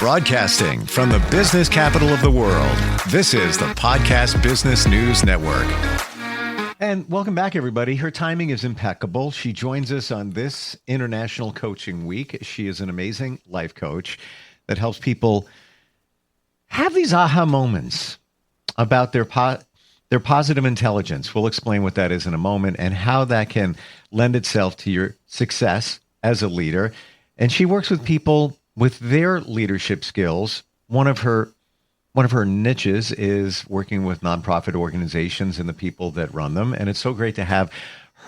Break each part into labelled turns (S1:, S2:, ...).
S1: Broadcasting from the business capital of the world, this is the Podcast Business News Network. And welcome back, everybody. Her timing is impeccable. She joins us on this International Coaching Week. She is an amazing life coach that helps people have these aha moments about their positive intelligence. We'll explain what that is in a moment and how that can lend itself to your success as a leader. And she works with people with their leadership skills. One of her niches is working with nonprofit organizations and the people that run them. And it's so great to have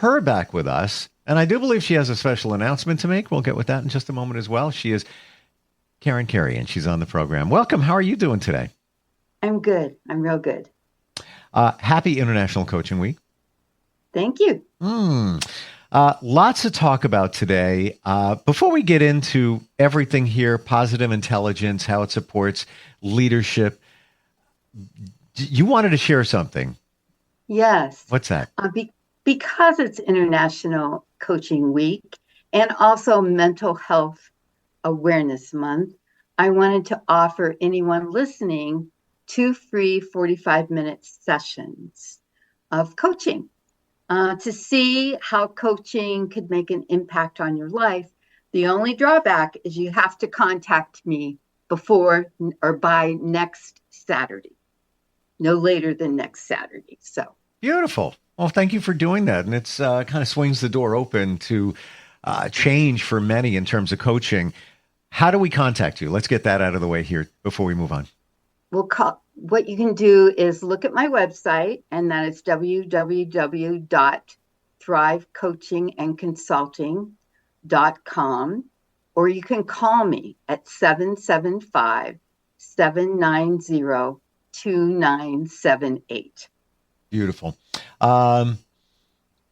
S1: her back with us. And I do believe she has a special announcement to make. We'll get with that in just a moment as well. She is Carey, and she's on the program. Welcome. How are you doing today?
S2: I'm good. I'm real good.
S1: Happy International Coaching Week.
S2: Thank you.
S1: Lots to talk about today. Before we get into everything here, positive intelligence, how it supports leadership, you wanted to share something.
S2: Yes.
S1: What's that?
S2: Because it's International Coaching Week and also Mental Health Awareness Month, I wanted to offer anyone listening 2 free 45-minute sessions of coaching. To see how coaching could make an impact on your life. The only drawback is you have to contact me before or by next Saturday, no later than next Saturday. So
S1: beautiful. Well, thank you for doing that. And it's kind of swings the door open to change for many in terms of coaching. How do we contact you? Let's get that out of the way here before we move on.
S2: What you can do is look at my website, and that is www.thrivecoachingandconsulting.com, or you can call me at 775-790-2978.
S1: Beautiful.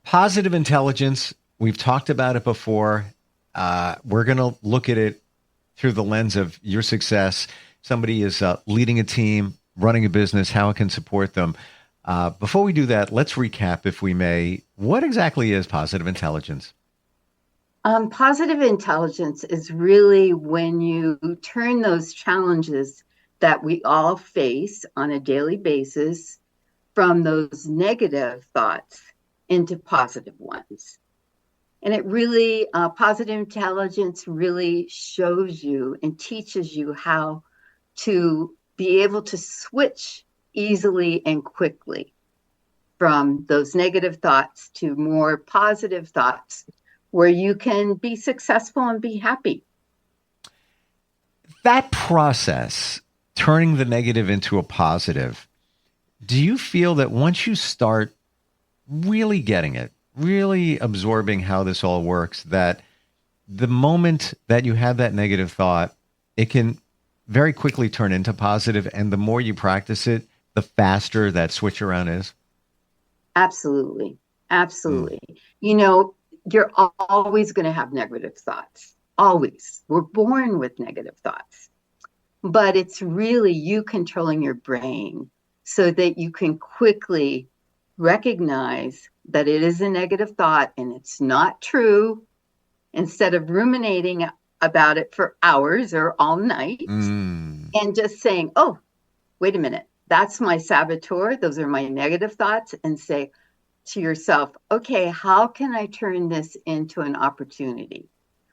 S1: Positive intelligence, we've talked about it before. We're going to look at it through the lens of your success. Somebody is leading a team, running a business, how it can support them. Before we do that, let's recap, if we may. What exactly is positive intelligence?
S2: Positive intelligence is really when you turn those challenges that we all face on a daily basis from those negative thoughts into positive ones. And it really, positive intelligence really shows you and teaches you how to be able to switch easily and quickly from those negative thoughts to more positive thoughts where you can be successful and be happy.
S1: That process, turning the negative into a positive, do you feel that once you start really getting it, really absorbing how this all works, that the moment that you have that negative thought, it can very quickly turn into positive, and the more you practice it, the faster that switch around is?
S2: Absolutely. Absolutely. You know, you're always going to have negative thoughts. Always. We're born with negative thoughts. But it's really you controlling your brain so that you can quickly recognize that it is a negative thought and it's not true, instead of ruminating about it for hours or all night and just saying, oh, wait a minute, that's my saboteur. Those are my negative thoughts. And say to yourself, okay, how can I turn this into an opportunity?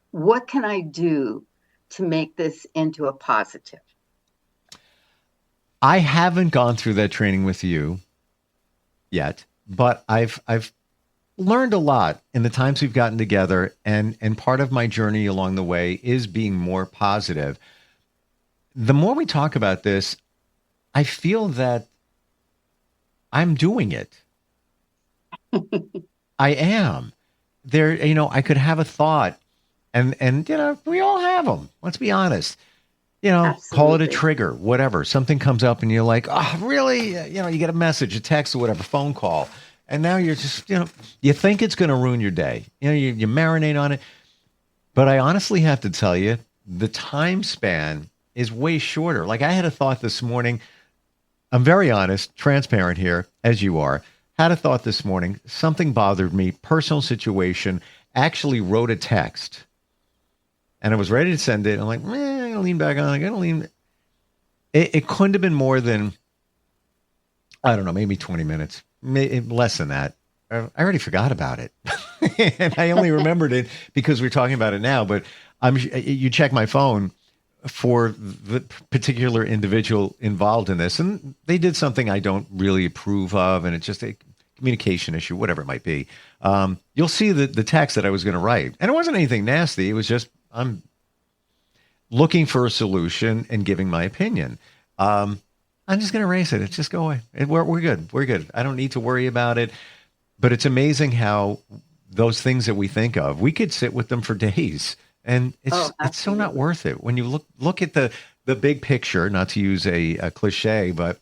S2: What can I do to make this into a positive?
S1: I haven't gone through that training with you yet, but I've learned a lot in the times we've gotten together, and part of my journey along the way is being more positive. The more we talk about this, I feel that I'm doing it. I am. There, I could have a thought, and we all have them. Let's be honest.
S2: Absolutely.
S1: Call it a trigger, whatever. Something comes up and you're like, oh, really? You get a message, a text, or whatever, phone call. And now you're just, you think it's going to ruin your day. You marinate on it. But I honestly have to tell you, the time span is way shorter. Like, I had a thought this morning. I'm very honest, transparent here, as you are. Had a thought this morning. Something bothered me, personal situation. Actually wrote a text. And I was ready to send it. I'm like, to lean back on. I got to lean. It couldn't have been more than, I don't know, maybe 20 minutes, less than that. I already forgot about it. And I only remembered it because we're talking about it now. But you check my phone for the particular individual involved in this, and they did something I don't really approve of, and it's just a communication issue, whatever it might be. You'll see the text that I was going to write, and it wasn't anything nasty. It was just I'm looking for a solution and giving my opinion. I'm just going to erase it. It's just go away. We're good. We're good. I don't need to worry about it. But it's amazing how those things that we think of, we could sit with them for days, and it's so not worth it. When you look at the big picture, not to use a cliche, but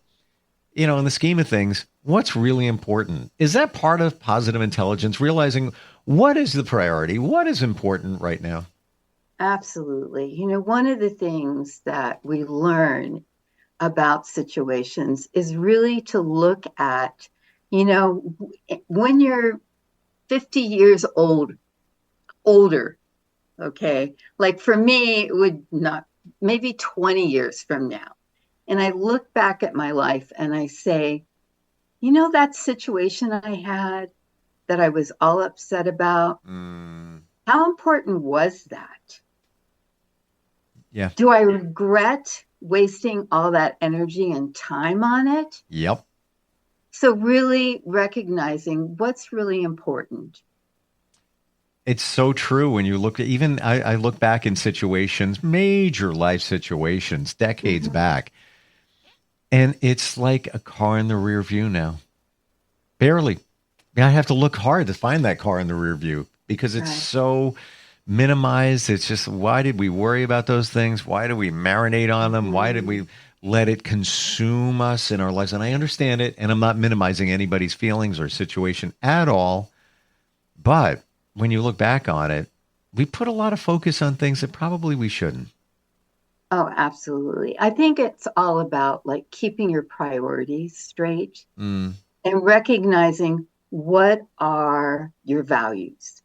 S1: in the scheme of things, what's really important? Is that part of positive intelligence, realizing what is the priority? What is important right now?
S2: Absolutely. One of the things that we learn about situations is really to look at, when you're 50 years older, okay, like for me, it would not, maybe 20 years from now. And I look back at my life and I say, that situation I had that I was all upset about, how important was that?
S1: Yeah.
S2: Do I regret wasting all that energy and time on it?
S1: Yep.
S2: So really recognizing what's really important.
S1: It's so true when you look at, even I look back in situations, major life situations, decades back, and it's like a car in the rear view now. Barely. I have to look hard to find that car in the rear view because it's so minimized. It's just, why did we worry about those things? Why do we marinate on them? Why did we let it consume us in our lives? And I understand it, and I'm not minimizing anybody's feelings or situation at all. But when you look back on it, we put a lot of focus on things that probably we shouldn't.
S2: Oh, absolutely. I think it's all about like keeping your priorities straight and recognizing what are your values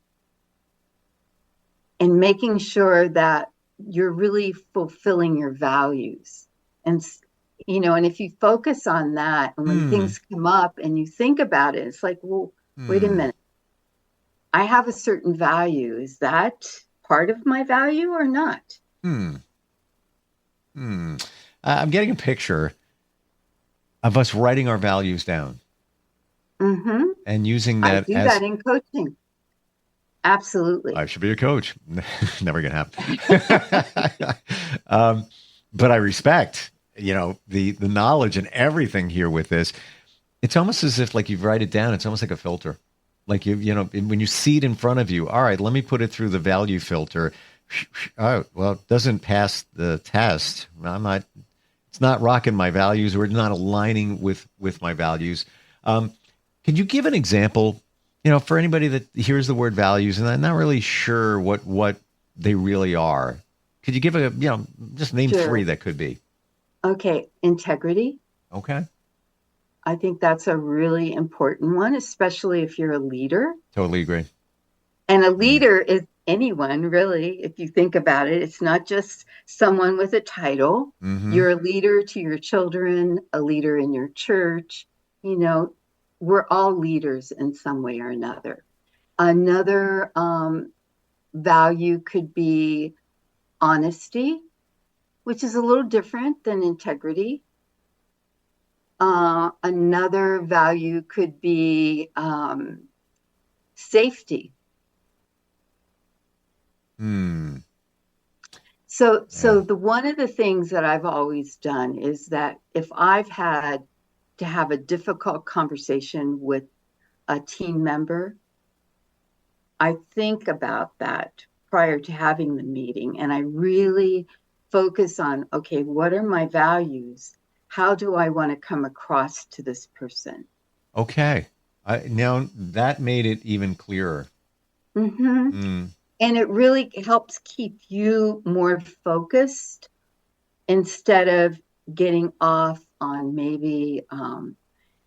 S2: and making sure that you're really fulfilling your values. And, and if you focus on that, and when things come up and you think about it, it's like, well, wait a minute. I have a certain value. Is that part of my value or not?
S1: I'm getting a picture of us writing our values down and using that.
S2: I do that in coaching. Absolutely.
S1: I should be a coach. Never going to happen. But I respect, the knowledge and everything here with this. It's almost as if like you write it down. It's almost like a filter. Like when you see it in front of you, all right, let me put it through the value filter. Oh, well, it doesn't pass the test. It's not rocking my values, or it's not aligning with my values. Can you give an example, for anybody that hears the word values and I'm not really sure what they really are? Could you give just name three that could be?
S2: Okay. Integrity.
S1: Okay.
S2: I think that's a really important one, especially if you're a leader.
S1: Totally agree.
S2: And a leader is anyone, really, if you think about it. It's not just someone with a title. You're a leader to your children, a leader in your church. We're all leaders in some way or another. Another value could be honesty, which is a little different than integrity. Another value could be safety. So one of the things that I've always done is that if I've had to have a difficult conversation with a team member, I think about that prior to having the meeting, and I really focus on, okay, what are my values? How do I want to come across to this person?
S1: Okay. Now that made it even clearer.
S2: And it really helps keep you more focused instead of getting off on maybe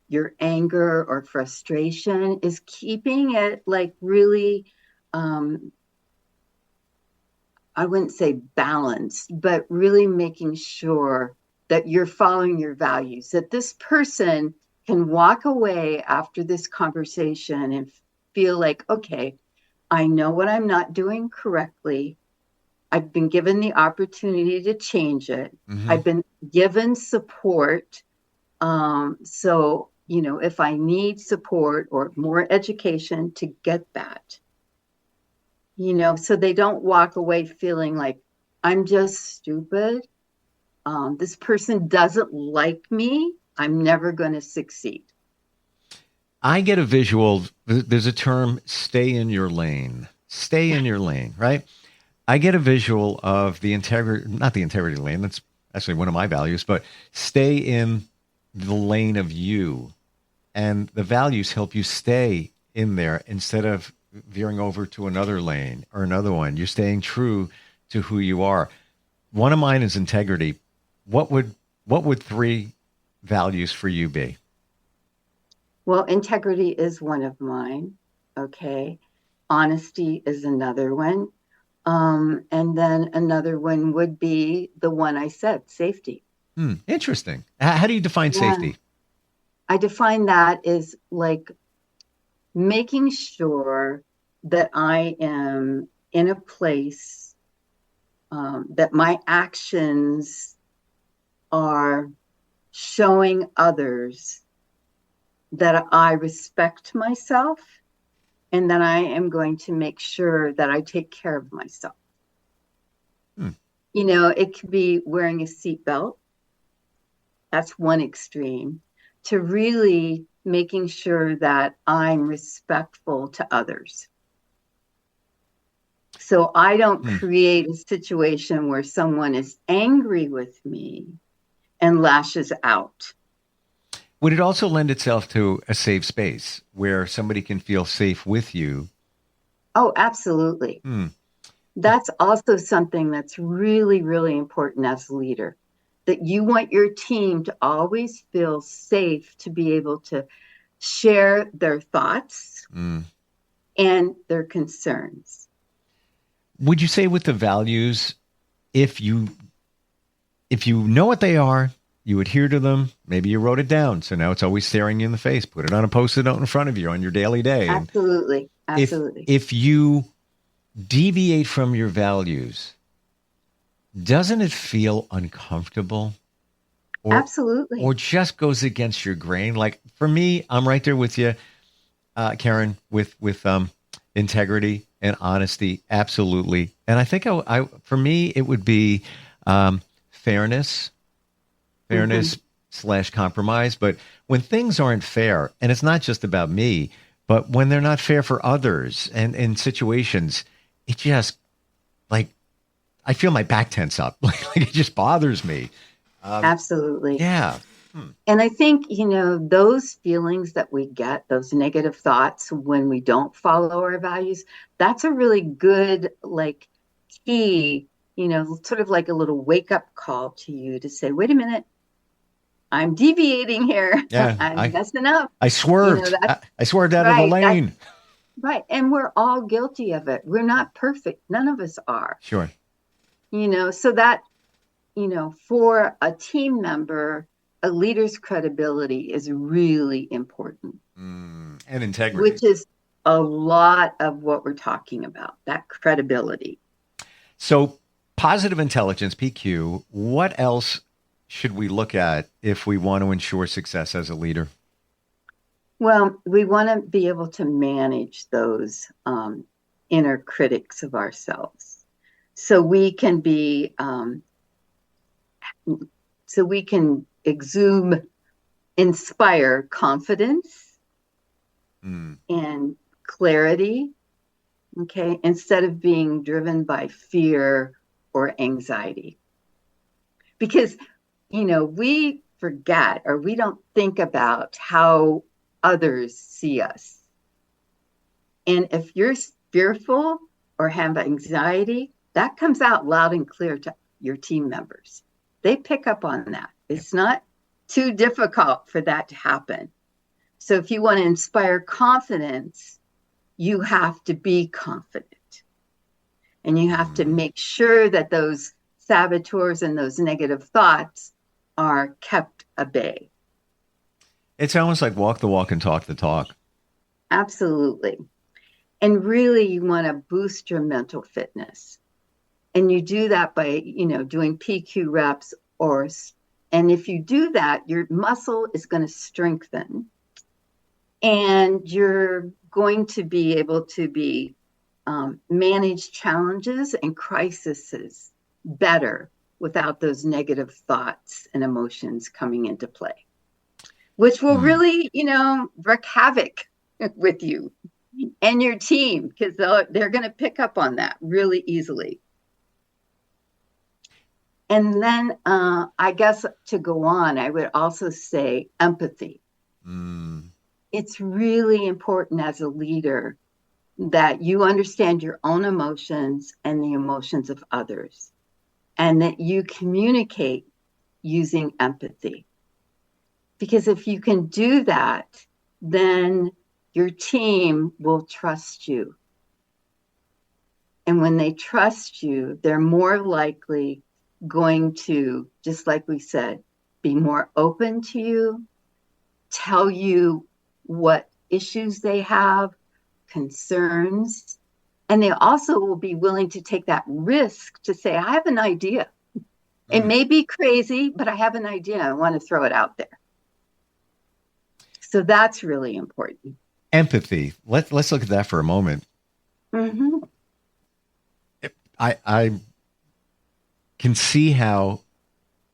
S2: your anger or frustration, is keeping it like really I wouldn't say balanced, but really making sure that you're following your values, that this person can walk away after this conversation and feel like, okay, I know what I'm not doing correctly. I've been given the opportunity to change it.
S1: Mm-hmm.
S2: I've been given support. So, if I need support or more education to get that, so they don't walk away feeling like I'm just stupid. This person doesn't like me. I'm never going to succeed.
S1: I get a visual. There's a term, stay in your lane. Stay in your lane, right? I get a visual of not the integrity lane. That's actually one of my values, but stay in the lane of you. And the values help you stay in there instead of veering over to another lane or another one. You're staying true to who you are. One of mine is integrity. What would 3 values for you be?
S2: Well, integrity is one of mine. Okay. Honesty is another one. And then another one would be the one I said, safety.
S1: Interesting. How do you define safety?
S2: I define that as like making sure that I am in a place that my actions are showing others that I respect myself and that I am going to make sure that I take care of myself. It could be wearing a seatbelt. That's one extreme, to really making sure that I'm respectful to others. So I don't create a situation where someone is angry with me and lashes out.
S1: Would it also lend itself to a safe space where somebody can feel safe with you?
S2: Oh, absolutely. That's also something that's really, really important as a leader, that you want your team to always feel safe to be able to share their thoughts and their concerns.
S1: Would you say with the values, if you know what they are, you adhere to them, maybe you wrote it down, so now it's always staring you in the face, put it on a Post-it note in front of you on your daily day.
S2: Absolutely. Absolutely.
S1: If you deviate from your values, doesn't it feel uncomfortable?
S2: Absolutely.
S1: Or just goes against your grain? Like for me, I'm right there with you, Karen, with integrity and honesty. Absolutely. And I think for me, it would be fairness / compromise. But when things aren't fair, and it's not just about me, but when they're not fair for others and in situations, it just I feel my back tense up. Like it just bothers me.
S2: Absolutely.
S1: Yeah.
S2: And I think, those feelings that we get, those negative thoughts when we don't follow our values, that's a really good, key, sort of like a little wake up call to you to say, wait a minute, I'm deviating here.
S1: Yeah.
S2: I'm messing up.
S1: I swerved. I swerved out of the lane.
S2: Right. And we're all guilty of it. We're not perfect. None of us are.
S1: Sure.
S2: So that, for a team member, a leader's credibility is really important.
S1: And integrity.
S2: Which is a lot of what we're talking about, that credibility.
S1: So positive intelligence, PQ, what else should we look at if we want to ensure success as a leader?
S2: Well, we want to be able to manage those inner critics of ourselves. So we can be, inspire confidence and clarity, okay, instead of being driven by fear or anxiety. Because, we forget or we don't think about how others see us. And if you're fearful or have anxiety, that comes out loud and clear to your team members. They pick up on that. It's not too difficult for that to happen. So if you want to inspire confidence, you have to be confident. And you have to make sure that those saboteurs and those negative thoughts are kept at bay.
S1: It's almost like walk the walk and talk the talk.
S2: Absolutely. And really, you want to boost your mental fitness. And you do that by, doing PQ reps and if you do that, your muscle is going to strengthen and you're going to be able to manage challenges and crises better without those negative thoughts and emotions coming into play, which will really, wreak havoc with you and your team, because they're going to pick up on that really easily. And then I guess to go on, I would also say empathy. It's really important as a leader that you understand your own emotions and the emotions of others, and that you communicate using empathy. Because if you can do that, then your team will trust you. And when they trust you, they're more likely going to, just like we said, be more open to you, tell you what issues they have, concerns, and they also will be willing to take that risk to say, I have an idea. It may be crazy, but I have an idea. I want to throw it out there. So that's really important.
S1: Empathy. Let's look at that for a moment.
S2: Mm-hmm.
S1: I can see how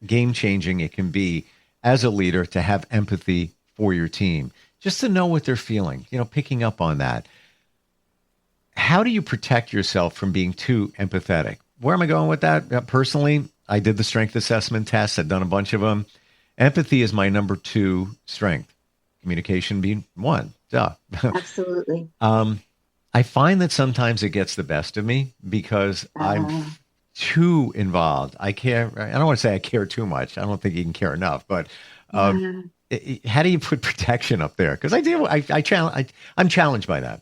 S1: game-changing it can be as a leader to have empathy for your team, just to know what they're feeling, picking up on that. How do you protect yourself from being too empathetic? Where am I going with that? Personally, I did the strength assessment tests. I've done a bunch of them. Empathy is my number 2 strength. Communication being 1. Duh.
S2: Absolutely.
S1: I find that sometimes it gets the best of me because I'm too involved. I care. I don't want to say I care too much. I don't think you can care enough. But how do you put protection up there? Because I'm challenged by that.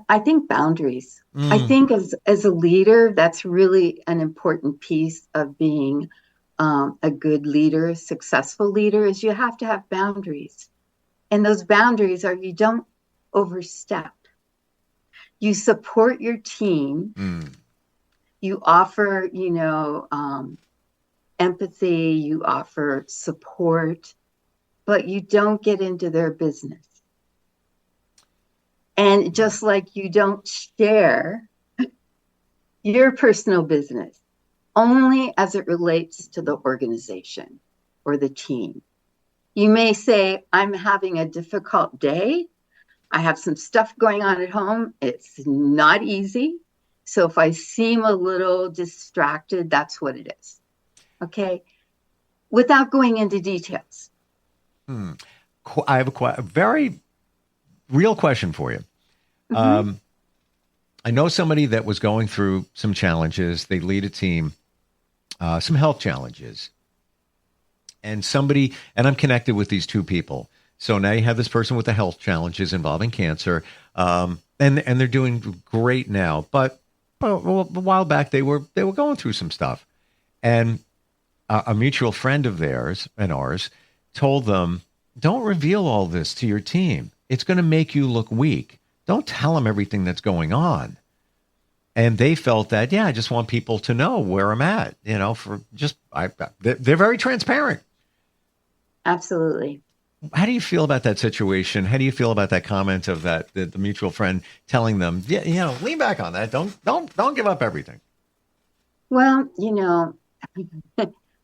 S2: I think boundaries. I think as a leader, that's really an important piece of being a good leader, a successful leader, is you have to have boundaries. And those boundaries are, you don't overstep. You support your team. You offer, empathy, you offer support, but you don't get into their business. And just like you don't share your personal business only as it relates to the organization or the team. You may say, I'm having a difficult day. I have some stuff going on at home. It's not easy. So if I seem a little distracted, that's what it is. Okay? Without going into details.
S1: I have a very real question for you. I know somebody that was going through some challenges. They lead a team, some health challenges. And I'm connected with these 2 people. So now you have this person with the health challenges involving cancer, and they're doing great now. But a while back, they were going through some stuff. And a mutual friend of theirs and ours told them, don't reveal all this to your team. It's going to make you look weak. Don't tell them everything that's going on. And they felt that, I just want people to know where I'm at, they're very transparent.
S2: Absolutely.
S1: How do you feel about that situation? How do you feel about that comment of the mutual friend telling them, lean back on that. Don't give up everything.
S2: Well,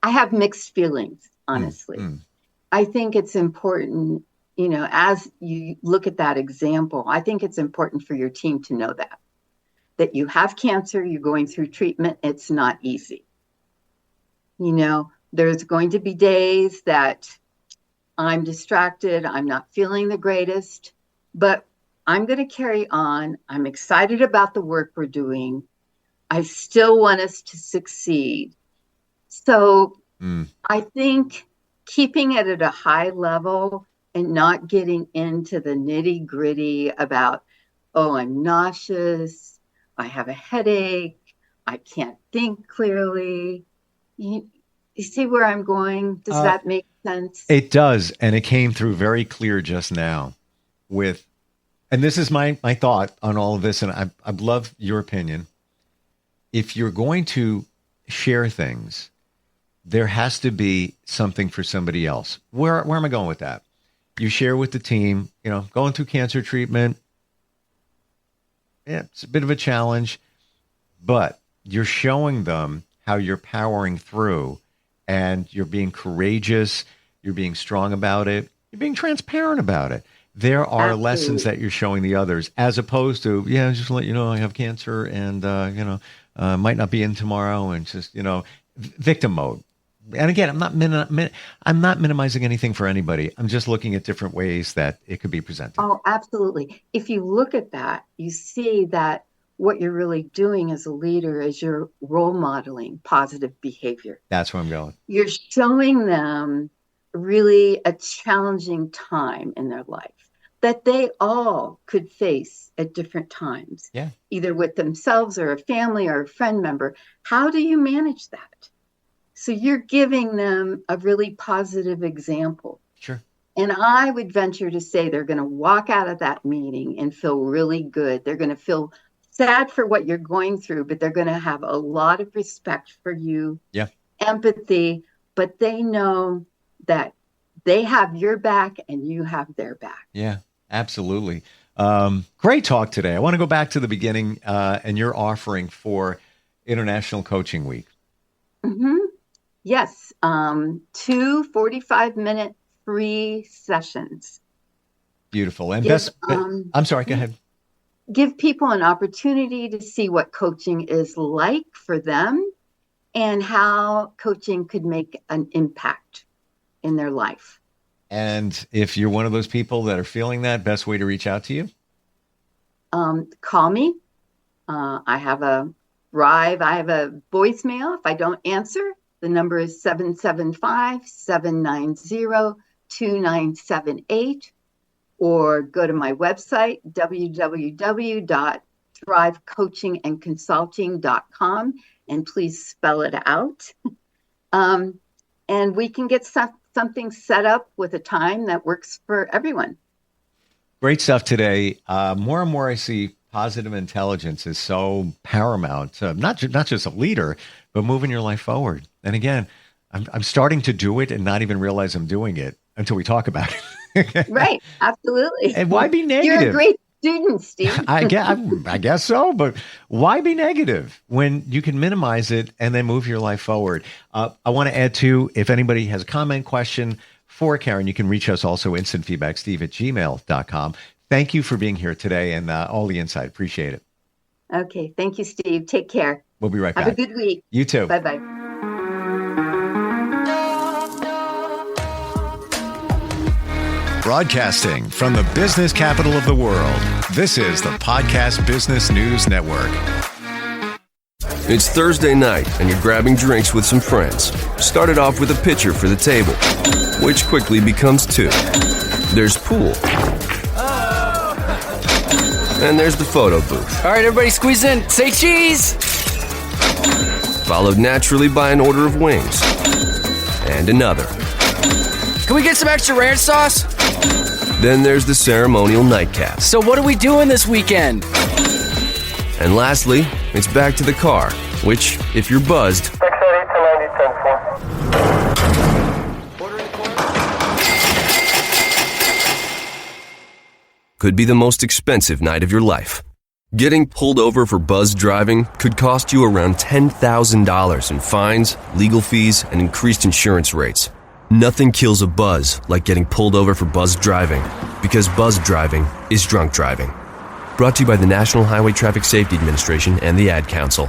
S2: I have mixed feelings, honestly. I think it's important, as you look at that example, I think it's important for your team to know that you have cancer, you're going through treatment. It's not easy. There's going to be days that I'm distracted. I'm not feeling the greatest, but I'm going to carry on. I'm excited about the work we're doing. I still want us to succeed. So I think keeping it at a high level and not getting into the nitty gritty about, I'm nauseous, I have a headache, I can't think clearly. You see where I'm going? Does that make sense?
S1: It does. And it came through very clear just now and this is my thought on all of this. And I'd love your opinion. If you're going to share things, there has to be something for somebody else. Where am I going with that? You share with the team, going through cancer treatment. Yeah, it's a bit of a challenge, but you're showing them how you're powering through, and you're being courageous. You're being strong about it. You're being transparent about it. There are
S2: Absolutely.
S1: lessons that you're showing the others, as opposed to, just to let you know I have cancer and, might not be in tomorrow, and just, victim mode. And again, I'm not minimizing anything for anybody. I'm just looking at different ways that it could be presented.
S2: Oh, absolutely. If you look at that, you see that what you're really doing as a leader is you're role modeling positive behavior.
S1: That's where I'm going.
S2: You're showing them really a challenging time in their life that they all could face at different times, either with themselves or a family or a friend member. How do you manage that? So you're giving them a really positive example.
S1: Sure.
S2: And I would venture to say they're going to walk out of that meeting and feel really good. They're going to feel sad for what you're going through, but they're going to have a lot of respect for you, empathy, but they know that they have your back and you have their back.
S1: Yeah, absolutely. Great talk today. I want to go back to the beginning and your offering for International Coaching Week.
S2: Mm-hmm. Yes, 2 45-minute free sessions.
S1: Beautiful. And I'm sorry, go ahead.
S2: Give people an opportunity to see what coaching is like for them and how coaching could make an impact in their life.
S1: And if you're one of those people that are feeling that, best way to reach out to you?
S2: Call me. I have a voicemail. If I don't answer, the number is 775-790-2978, or go to my website, www.thrivecoachingandconsulting.com, and please spell it out. And we can get something set up with a time that works for everyone.
S1: Great stuff today. More and more I see positive intelligence is so paramount, not just a leader, but moving your life forward. And again, I'm starting to do it and not even realize I'm doing it until we talk about it.
S2: Right. Absolutely.
S1: And why be negative?
S2: You're a great student, Steve.
S1: I guess so, but why be negative when you can minimize it and then move your life forward? I want to add too, if anybody has a comment, question for Karen, you can reach us also, instantfeedback@steve@gmail.com. Thank you for being here today and all the insight. Appreciate it.
S2: Okay. Thank you, Steve. Take care.
S1: We'll be right back.
S2: Have a good week.
S1: You too.
S2: Bye-bye.
S1: Broadcasting from the business capital of the world, this is the Podcast Business News Network.
S3: It's Thursday night, and you're grabbing drinks with some friends. Started off with a pitcher for the table, which quickly becomes 2. There's pool. And there's the photo booth.
S4: All right, everybody squeeze in. Say cheese!
S3: Followed naturally by an order of wings. And another.
S4: Can we get some extra ranch sauce?
S3: Then there's the ceremonial nightcap.
S4: So what are we doing this weekend?
S3: And lastly, it's back to the car, which, if you're buzzed, could be the most expensive night of your life. Getting pulled over for buzzed driving could cost you around $10,000 in fines, legal fees, and increased insurance rates. Nothing kills a buzz like getting pulled over for buzzed driving, because buzzed driving is drunk driving. Brought to you by the National Highway Traffic Safety Administration and the Ad Council.